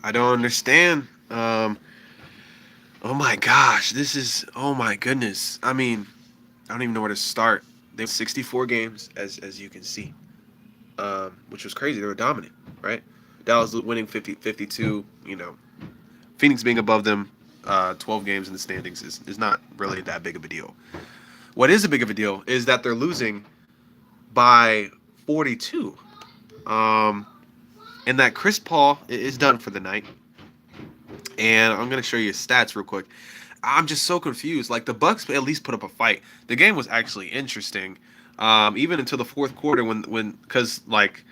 I don't understand. Oh my gosh, this is oh my goodness. I mean, I don't even know where to start. They won 64 games, as you can see, which was crazy. They were dominant, right? Dallas winning 50-52. Phoenix being above them, 12 games in the standings is not really that big of a deal. What is a big of a deal is that they're losing by 42. Um, and that Chris Paul is done for the night. And I'm gonna show you his stats real quick. I'm just so confused. Like the Bucks at least put up a fight. The game was actually interesting, even until the fourth quarter when because like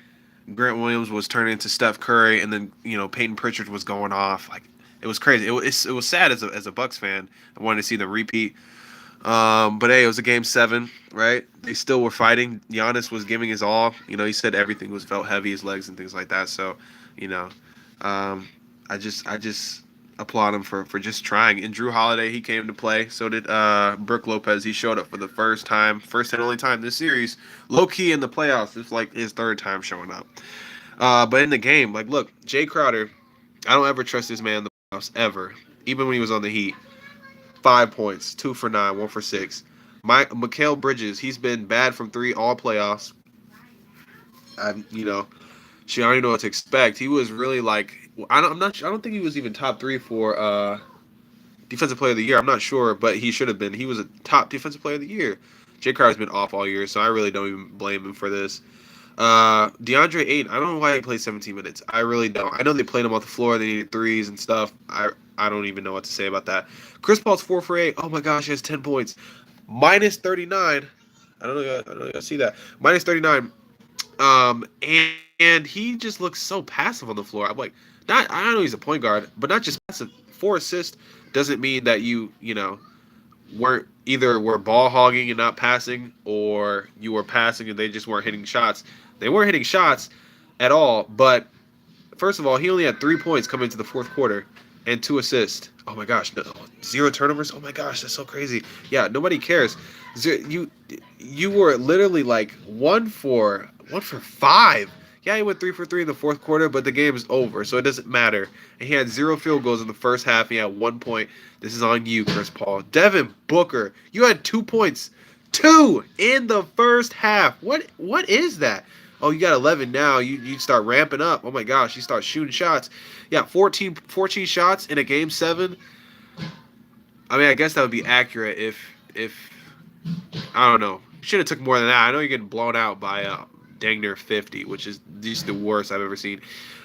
Grant Williams was turning into Steph Curry, and then Peyton Pritchard was going off. Like it was crazy. It was sad as a Bucks fan. I wanted to see them repeat. But hey, it was a game seven, right? They still were fighting. Giannis was giving his all. He said everything was felt heavy, his legs and things like that. So, you know, um, I just applaud him for just trying. And Drew Holiday, he came to play. So did Brooke Lopez. He showed up for the first time, first and only time this series. Low key in the playoffs. It's like his third time showing up. But in the game, like, look, Jay Crowder. I don't ever trust this man in the playoffs ever. Even when he was on the Heat. 5 points, 2 for 9, 1 for 6. Mikal Bridges, he's been bad from three all playoffs. You know, she already know what to expect. He was really like I don't think he was even top three for defensive player of the year. I'm not sure, but he should have been. He was a top defensive player of the year. Jay Crowder's been off all year, so I really don't even blame him for this. DeAndre Ayton, I don't know why he played 17 minutes. I really don't. I know they played him off the floor. They needed threes and stuff. I don't even know what to say about that. Chris Paul's 4 for 8. Oh my gosh, he has 10 points. Minus 39. I don't know. I see that. Minus 39. And he just looks so passive on the floor. I'm like, not. I know he's a point guard, but not just passive. 4 assists doesn't mean that you weren't either were ball hogging and not passing, or you were passing and they just weren't hitting shots. They weren't hitting shots at all. But first of all, he only had 3 points coming into the fourth quarter and 2 assists. Oh my gosh, no, 0 turnovers. Oh my gosh, that's so crazy. Yeah, nobody cares. You were literally like 1 for 5. Yeah, he went 3 for 3 in the fourth quarter, but the game is over, so it doesn't matter. And he had 0 field goals in the first half. He had 1 point. This is on you, Chris Paul. Devin Booker, you had 2 points, two in the first half. What is that? Oh, you got 11 now. You start ramping up. Oh my gosh, you start shooting shots. Yeah, 14 shots in a game seven. I mean, I guess that would be accurate if I don't know. Should have took more than that. I know you're getting blown out by dang near 50, which is just the worst I've ever seen.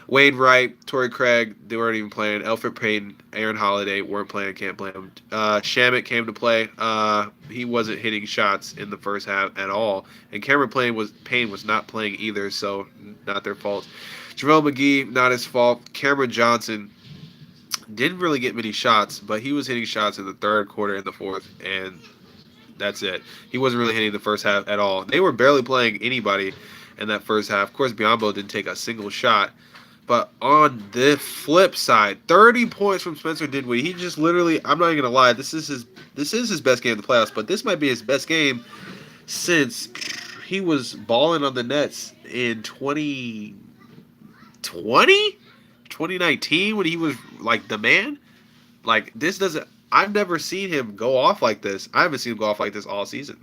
Wayne Wright, Torrey Craig, they weren't even playing. Elfrid Payton, Aaron Holiday weren't playing. Can't blame him. Shamit came to play. He wasn't hitting shots in the first half at all. And Cameron Payne was not playing either, so not their fault. JaVale McGee, not his fault. Cameron Johnson didn't really get many shots, but he was hitting shots in the third quarter and the fourth, and that's it. He wasn't really hitting the first half at all. They were barely playing anybody in that first half. Of course, Biyombo didn't take a single shot. But on the flip side, 30 points from Spencer Dinwiddie. He just literally, I'm not even gonna lie, this is his best game in the playoffs, but this might be his best game since he was balling on the Nets in 2019 when he was like the man. Like this doesn't. I've never seen him go off like this. I haven't seen him go off like this all season.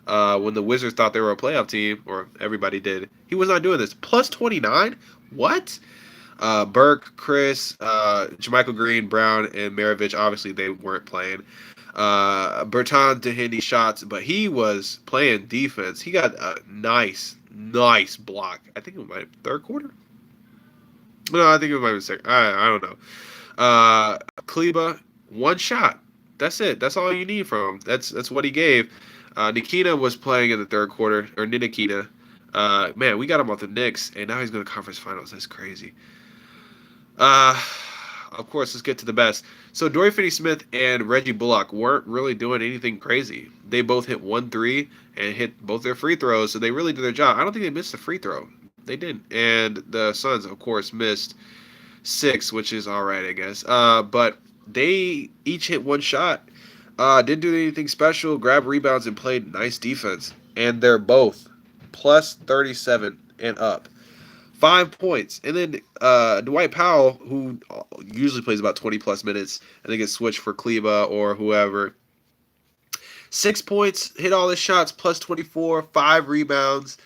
When the Wizards thought they were a playoff team, or everybody did, he was not doing this. Plus 29? What? Burke, Chris, Jermichael Green, Brown, and Maravich, obviously they weren't playing. Bertan to hit shots, but he was playing defense. He got a nice block. I think it might have third quarter. No, I think it might be second. I don't know. Kleba, one shot. That's it. That's all you need from him. That's what he gave. Nikita was playing in the third quarter, or Ninakita. Man, we got him off the Knicks, and now he's going to conference finals. That's crazy. Uh, of course, let's get to the best. So Dorian Finney-Smith and Reggie Bullock weren't really doing anything crazy. They both hit 1 3 and hit both their free throws, so they really did their job. I don't think they missed a free throw. They didn't. And the Suns, of course, missed 6, which is all right, I guess. But they each hit one shot. Didn't do anything special, grabbed rebounds, and played nice defense. And they're both plus 37 and up. 5 points. And then Dwight Powell, who usually plays about 20 plus minutes, and then gets switched for Kleba or whoever. 6 points, hit all his shots, plus 24, 5 rebounds.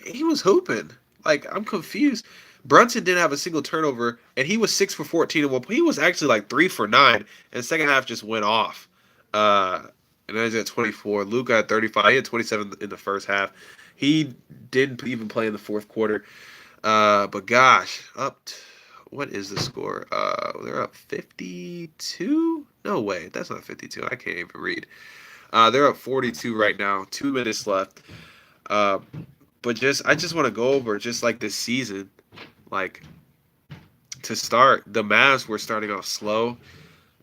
He was hooping. Like, I'm confused. Brunson didn't have a single turnover, and he was 6 for 14 and 1 point. He was actually like 3 for 9, and the second half just went off. Uh, and then he's at 24. Luka at 35. He had 27 in the first half. He didn't even play in the fourth quarter. But gosh, what is the score? They're up 52? No way, that's not 52. I can't even read. They're up 42 right now. 2 minutes left. Uh, but I just want to go over just like this season, like to start. The Mavs were starting off slow.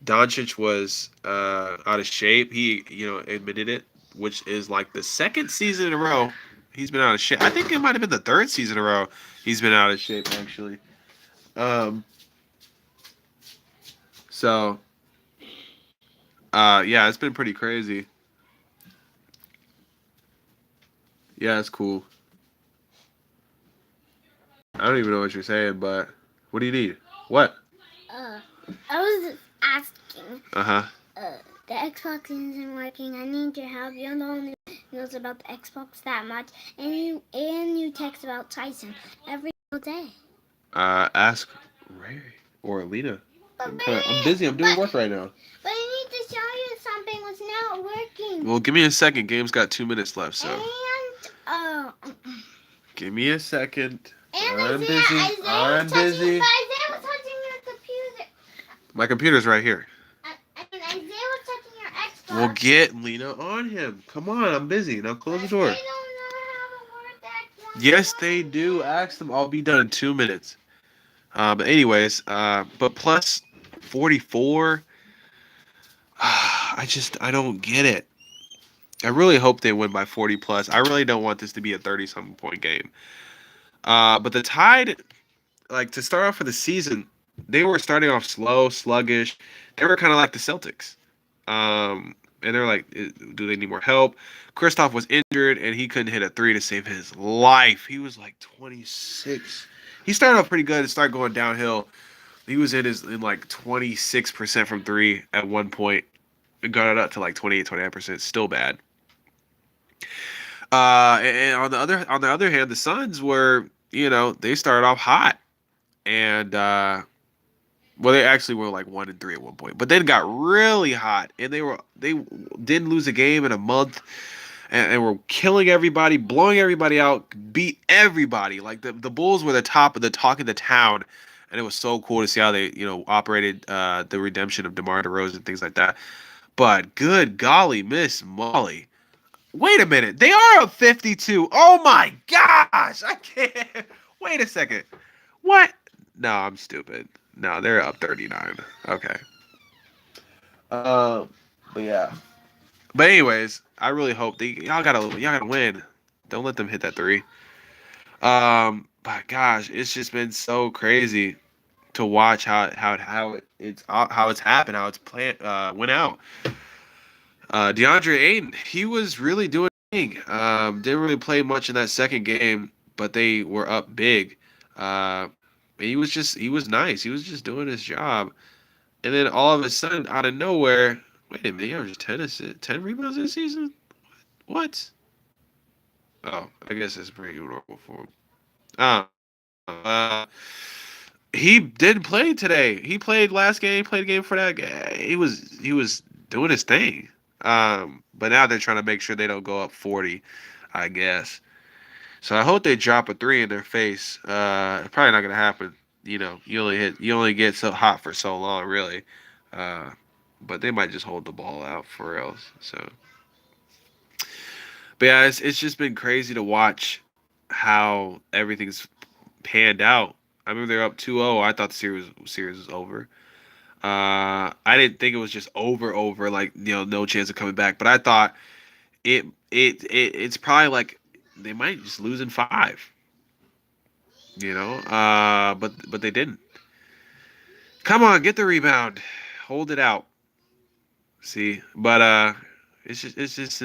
Doncic was out of shape. He, admitted it, which is like the second season in a row he's been out of shape. I think it might have been the third season in a row he's been out of shape actually. Um, so yeah, it's been pretty crazy. Yeah, it's cool. I don't even know what you're saying, but what do you need? What? Uh, I was asking. Uh huh. The Xbox isn't working. I need your help. You're the only one who knows about the Xbox that much, and you text about Tyson every single day. Ask Ray or Alina. But I'm busy. I'm doing work right now. But I need to show you something was not working. Well, give me a second. Game's got 2 minutes left, so. And Give me a second. and I'm Isaiah, busy. Isaiah I'm busy. But Isaiah was touching your computer. My computer's right here. I mean, Isaiah was touching your Xbox. We'll get Lena on him. Come on, I'm busy. Now close the door. They don't know how to work the Xbox. Yes, they do. Ask them. I'll be done in 2 minutes. But anyways, but plus 44. I don't get it. I really hope they win by 40 plus. I really don't want this to be a 30-something point game. But the Tide, like to start off for the season, they were starting off slow, sluggish. They were kind of like the Celtics. And they're like, do they need more help? Kristoff was injured and he couldn't hit a three to save his life. He was like 26. He started off pretty good and started going downhill. He was in like 26% from three at one point. It got it up to like 28, 29%. Still bad. And on the other hand, the Suns were, they started off hot, and well, they actually were like 1-3 at one point, but then got really hot, and they didn't lose a game in a month, and were killing everybody, blowing everybody out, beat everybody. Like the Bulls were the top of the talk of the town, and it was so cool to see how they operated the redemption of DeMar DeRozan and things like that. But good golly, Miss Molly. Wait a minute. They are up 52. Oh my gosh. I can't. Wait a second. What? No, I'm stupid. No, they're up 39. Okay. Uh, but yeah. But anyways, I really hope y'all gotta win. Don't let them hit that three. But gosh, it's just been so crazy to watch how it's happened, how it's went out. DeAndre Ayton, he was really doing thing. Didn't really play much in that second game, but they were up big. Uh, and he was nice. He was just doing his job. And then all of a sudden, out of nowhere, wait a minute, he averaged 10 rebounds this season? What? Oh, I guess that's pretty normal for him. Uh, uh, he didn't play today. He played last game, played a game for that guy. He was doing his thing. But now they're trying to make sure they don't go up 40, I guess. So I hope they drop a three in their face. Probably not gonna happen. You only get so hot for so long, really. Uh, but they might just hold the ball out for else. So, but yeah, it's just been crazy to watch how everything's panned out. I remember they're up 2-0. I thought the series was over. I didn't think it was just over, like no chance of coming back. But I thought it's probably like they might just lose in five. But they didn't. Come on, get the rebound, hold it out. See, but it's just it's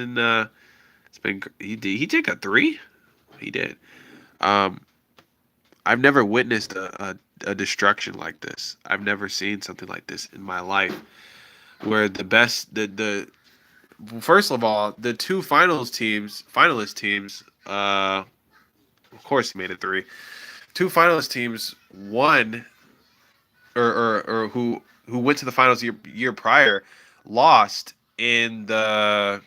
been he did a three, he did. Um, I've never witnessed a destruction like this. I've never seen something like this in my life, where the best the first of all, the two finalist teams, of course he made it three. Two finalist teams won, or who went to the finals year prior, lost in the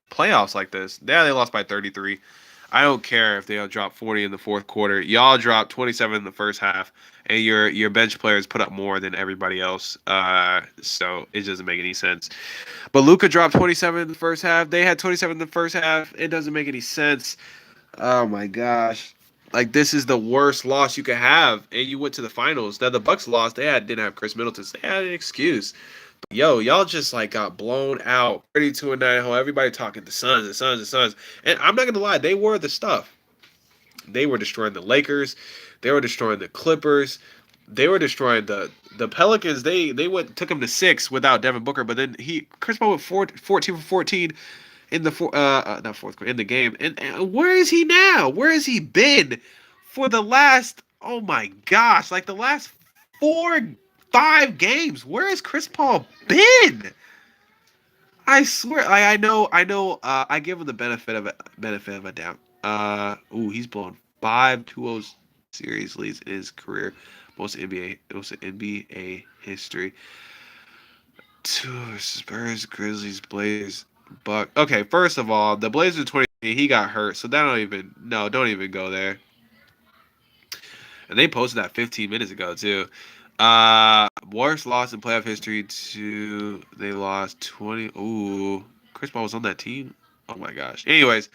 playoffs like this. Yeah, they lost by 33. I don't care if they dropped 40 in the fourth quarter. Y'all dropped 27 in the first half, and your bench players put up more than everybody else. So it doesn't make any sense. But Luca dropped 27 in the first half. They had 27 in the first half. It doesn't make any sense. Oh my gosh. Like this is the worst loss you could have, and you went to the finals. Now the Bucks lost. Didn't have Chris Middleton. So they had an excuse. But yo, y'all just like got blown out, 32-9. How everybody talking the Suns, the Suns, the Suns. And I'm not gonna lie, they were the stuff. They were destroying the Lakers. They were destroying the Clippers. They were destroying the Pelicans. They went took them to six without Devin Booker, but then Chris Paul went 14 for 14 in the not fourth quarter in the game. And where is he now? Where has he been for the last my gosh, like the last 4 5 games? Where has Chris Paul been? I swear, I know. I give him the benefit of a doubt. He's blown 5-2-0 series leads in his career, most NBA history. Two Spurs, Grizzlies, Blazers, Buck. Okay, first of all, the Blazers 20 he got hurt, so that don't even go there. And they posted that 15 minutes ago too. Worst loss in playoff history to they lost 20. Ooh, Chris Paul was on that team. Oh my gosh. Anyways,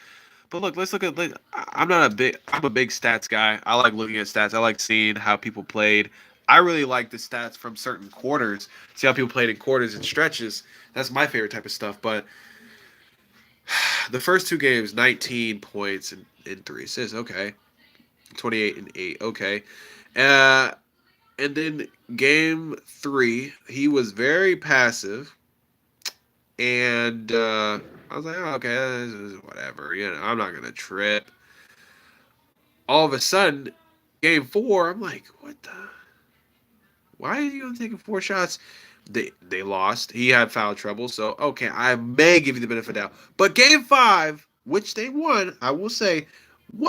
but look, let's look at. I'm a big stats guy. I like looking at stats. I like seeing how people played. I really like the stats from certain quarters. See how people played in quarters and stretches. That's my favorite type of stuff. But the first 2 games, 19 points and 3 assists. Okay, 28 and 8. Okay. Uh, and then game 3, he was very passive, and I was like, oh, okay, this is whatever. I'm not gonna trip. All of a sudden, game 4, I'm like, what the? Why are you only taking 4 shots? They lost. He had foul trouble, so okay, I may give you the benefit of the doubt. But game 5, which they won, I will say,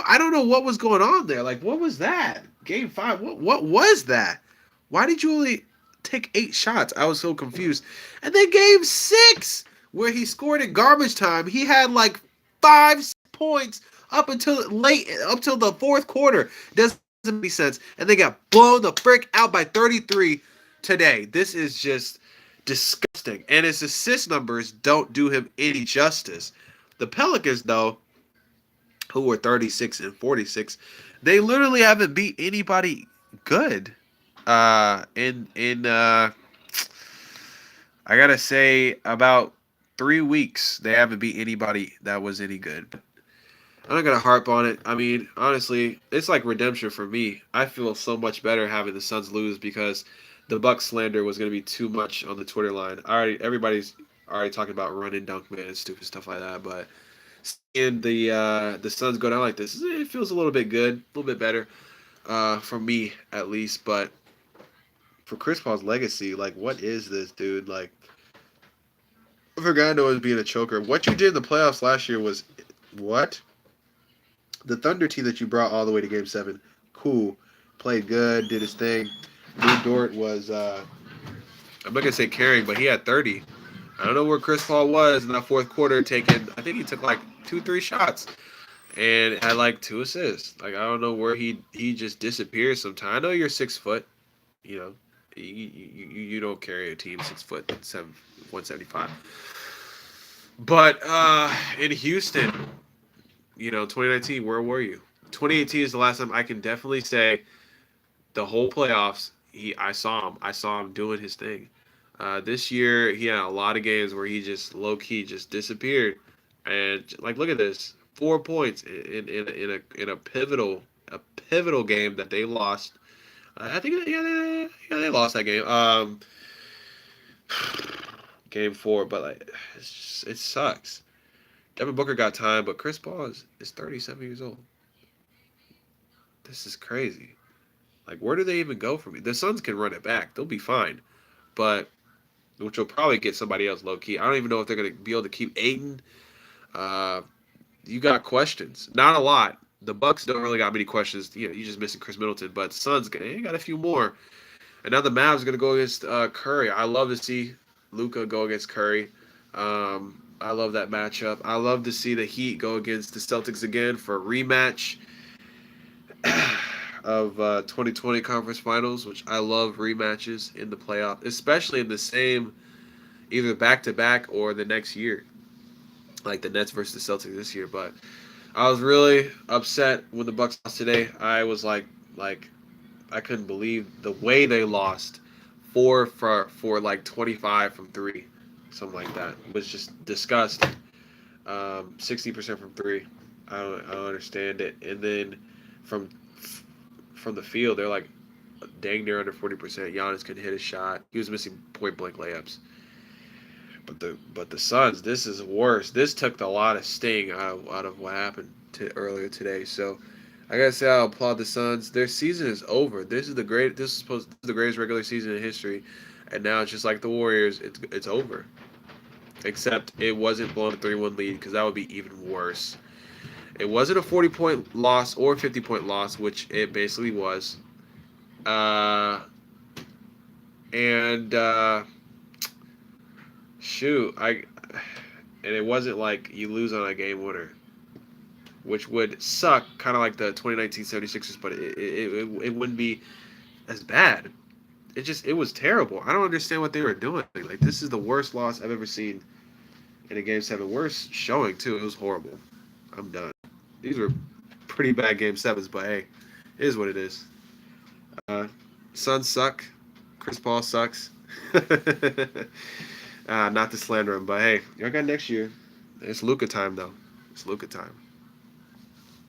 I don't know what was going on there. Like, what was that? Game 5, what was that? Why did you only take 8 shots? I was so confused. And then game 6, where he scored in garbage time, he had like 5 points up till the fourth quarter. Doesn't make sense. And they got blown the frick out by 33 today. This is just disgusting. And his assist numbers don't do him any justice. The Pelicans, though, who were 36 and 46, they literally haven't beat anybody good. In I gotta say about 3 weeks they haven't beat anybody that was any good. I'm not gonna harp on it. I mean, honestly, it's like redemption for me. I feel so much better having the Suns lose because the Bucks slander was gonna be too much on the Twitter line. Everybody's already talking about running dunk man and stupid stuff like that. But seeing the Suns go down like this, it feels a little bit good, a little bit better, for me at least. But for Chris Paul's legacy, like, what is this, dude? Like, I forgot I know it was being a choker. What you did in the playoffs last year was what? The Thunder team that you brought all the way to Game 7, cool, played good, did his thing. Lou Dort was, I'm not gonna say carrying, but he had 30. I don't know where Chris Paul was in that fourth quarter, taking. I think he took like 2 3 shots and had like 2 assists. Like I don't know where he just disappears sometimes. I know you're 6 foot, you know, you don't carry a team 6 foot 175. But in Houston, 2019, where were you? 2018 is the last time I can definitely say the whole playoffs. I saw him. I saw him doing his thing. This year, he had a lot of games where he just low key just disappeared, and like look at this, 4 points in a pivotal game that they lost. I think they lost that game. Game 4, but like it sucks. Devin Booker got time, but Chris Paul is 37 years old. This is crazy. Like, where do they even go from here? The Suns can run it back; they'll be fine. But which will probably get somebody else low key. I don't even know if they're gonna be able to keep Aiton. Uh, you got questions, not a lot. The Bucks don't really got many questions. You just missing Chris Middleton, but Suns got a few more. And now the Mavs are gonna go against Curry. I love to see Luca go against Curry. I love that matchup. I love to see the Heat go against the Celtics again for a rematch of 2020 conference finals, which I love rematches in the playoff, especially in the same either back to back or the next year, like the Nets versus the Celtics this year. But I was really upset when the Bucks lost today. I was like I couldn't believe the way they lost. For like 25 from three, something like that. It was just disgusting. 60% from three. I don't understand it. And then from from the field, they're like dang near under 40%. Giannis couldn't hit a shot. He was missing point blank layups. But the Suns, this is worse. This took a lot of sting out of what happened earlier today. So I gotta say I applaud the Suns. Their season is over. This is the greatest regular season in history, and now it's just like the Warriors. It's over. Except it wasn't blowing a 3-1 lead because that would be even worse. It wasn't a 40-point loss or a 50-point loss, which it basically was. Uh, and shoot, and it wasn't like you lose on a game winner, which would suck, kind of like the 2019 76ers, but it wouldn't be as bad. It was terrible. I don't understand what they were doing. Like, this is the worst loss I've ever seen in a game seven. Worst showing too. It was horrible. I'm done. These were pretty bad game sevens, but hey, it is what it is. Uh, Suns suck. Chris Paul sucks. Not to slander him, but hey, y'all got next year. It's Luca time though. It's Luca time.